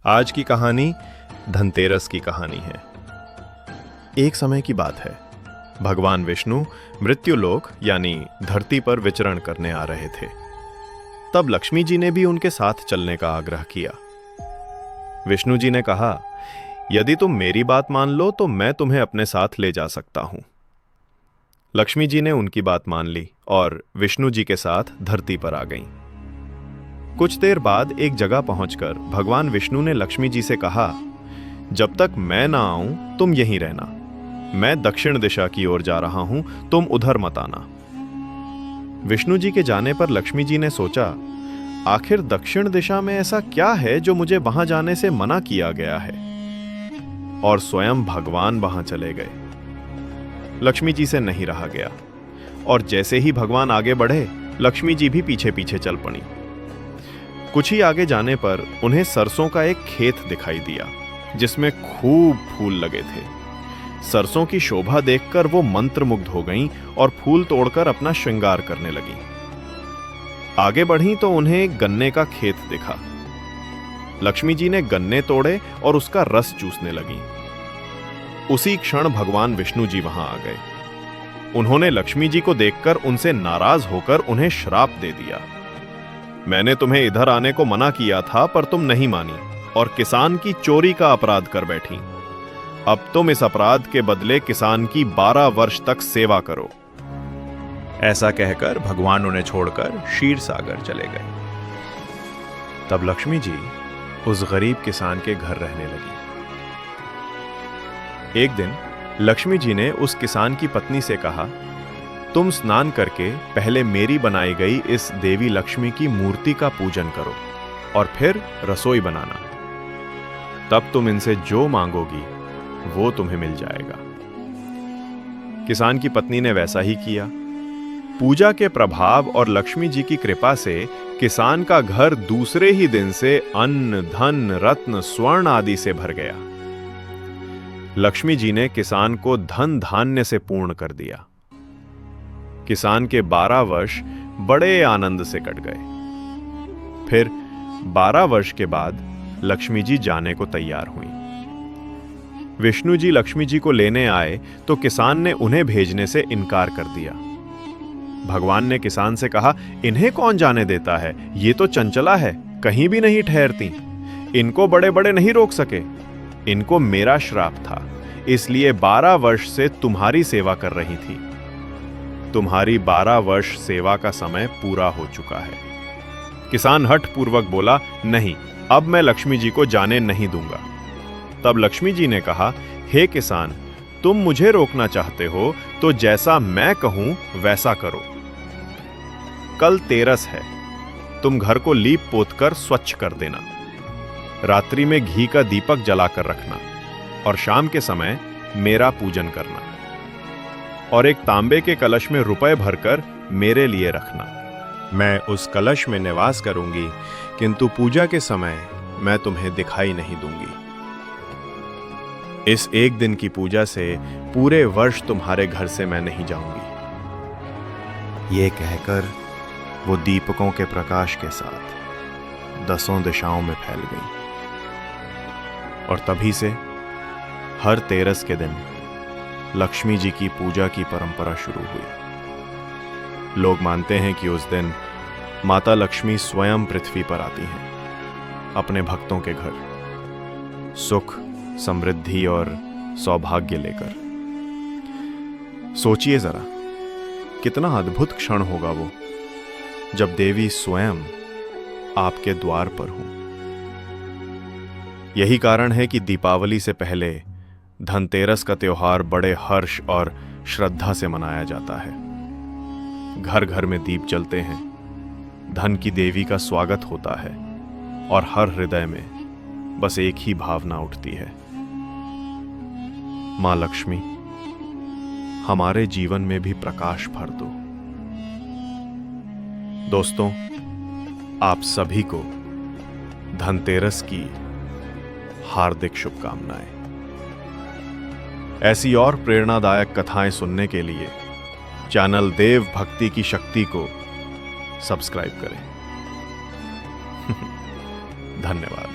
आज की कहानी धनतेरस की कहानी है। एक समय की बात है, भगवान विष्णु मृत्युलोक यानी धरती पर विचरण करने आ रहे थे। तब लक्ष्मी जी ने भी उनके साथ चलने का आग्रह किया। विष्णु जी ने कहा, यदि तुम मेरी बात मान लो तो मैं तुम्हें अपने साथ ले जा सकता हूं। लक्ष्मी जी ने उनकी बात मान ली और विष्णु जी के साथ धरती पर आ गईं। कुछ देर बाद एक जगह पहुंचकर भगवान विष्णु ने लक्ष्मी जी से कहा, जब तक मैं ना आऊं तुम यहीं रहना। मैं दक्षिण दिशा की ओर जा रहा हूं, तुम उधर मत आना। विष्णु जी के जाने पर लक्ष्मी जी ने सोचा, आखिर दक्षिण दिशा में ऐसा क्या है जो मुझे वहां जाने से मना किया गया है, और स्वयं भगवान वहां चले गए। लक्ष्मी जी से नहीं रहा गया और जैसे ही भगवान आगे बढ़े, लक्ष्मी जी भी पीछे पीछे चल पड़ी। कुछ ही आगे जाने पर उन्हें सरसों का एक खेत दिखाई दिया जिसमें खूब फूल लगे थे। सरसों की शोभा देखकर वो मंत्रमुग्ध हो गईं और फूल तोड़कर अपना श्रृंगार करने लगीं। आगे बढ़ीं तो उन्हें एक गन्ने का खेत दिखा। लक्ष्मी जी ने गन्ने तोड़े और उसका रस चूसने लगीं। उसी क्षण भगवान विष्णु जी वहां आ गए। उन्होंने लक्ष्मी जी को देखकर उनसे नाराज होकर उन्हें श्राप दे दिया। मैंने तुम्हें इधर आने को मना किया था, पर तुम नहीं मानी और किसान की चोरी का अपराध कर बैठी। अब तुम इस अपराध के बदले किसान की 12 वर्ष तक सेवा करो। ऐसा कहकर भगवान उन्हें छोड़कर क्षीर सागर चले गए। तब लक्ष्मी जी उस गरीब किसान के घर रहने लगी। एक दिन लक्ष्मी जी ने उस किसान की पत्नी से कहा, तुम स्नान करके पहले मेरी बनाई गई इस देवी लक्ष्मी की मूर्ति का पूजन करो और फिर रसोई बनाना। तब तुम इनसे जो मांगोगी वो तुम्हें मिल जाएगा। किसान की पत्नी ने वैसा ही किया। पूजा के प्रभाव और लक्ष्मी जी की कृपा से किसान का घर दूसरे ही दिन से अन्न, धन, रत्न, स्वर्ण आदि से भर गया। लक्ष्मी जी ने किसान को धन धान्य से पूर्ण कर दिया। किसान के 12 वर्ष बड़े आनंद से कट गए। फिर 12 वर्ष के बाद लक्ष्मी जी जाने को तैयार हुई। विष्णु जी लक्ष्मी जी को लेने आए तो किसान ने उन्हें भेजने से इनकार कर दिया। भगवान ने किसान से कहा, इन्हें कौन जाने देता है, ये तो चंचला है, कहीं भी नहीं ठहरती। इनको बड़े बड़े नहीं रोक सके। इनको मेरा श्राप था, इसलिए 12 वर्ष से तुम्हारी सेवा कर रही थी। तुम्हारी 12 वर्ष सेवा का समय पूरा हो चुका है। किसान हठ पूर्वक बोला, नहीं, अब मैं लक्ष्मी जी को जाने नहीं दूंगा। तब लक्ष्मी जी ने कहा, हे किसान, तुम मुझे रोकना चाहते हो तो जैसा मैं कहूं वैसा करो। कल तेरस है, तुम घर को लीप पोत कर स्वच्छ कर देना। रात्रि में घी का दीपक जलाकर रखना और शाम के समय मेरा पूजन करना, और एक तांबे के कलश में रुपए भरकर मेरे लिए रखना। मैं उस कलश में निवास करूंगी, किंतु पूजा के समय मैं तुम्हें दिखाई नहीं दूंगी। इस एक दिन की पूजा से पूरे वर्ष तुम्हारे घर से मैं नहीं जाऊंगी। ये कहकर वो दीपकों के प्रकाश के साथ 10 दिशाओं में फैल गई। और तभी से हर तेरस के दिन लक्ष्मी जी की पूजा की परंपरा शुरू हुई। लोग मानते हैं कि उस दिन माता लक्ष्मी स्वयं पृथ्वी पर आती हैं, अपने भक्तों के घर सुख, समृद्धि और सौभाग्य लेकर। सोचिए जरा, कितना अद्भुत क्षण होगा वो जब देवी स्वयं आपके द्वार पर हो। यही कारण है कि दीपावली से पहले धनतेरस का त्योहार बड़े हर्ष और श्रद्धा से मनाया जाता है। घर घर में दीप जलते हैं, धन की देवी का स्वागत होता है और हर हृदय में बस एक ही भावना उठती है, मां लक्ष्मी, हमारे जीवन में भी प्रकाश भर दो। दोस्तों, आप सभी को धनतेरस की हार्दिक शुभकामनाएं। ऐसी और प्रेरणादायक कथाएं सुनने के लिए चैनल देव भक्ति की शक्ति को सब्सक्राइब करें। धन्यवाद।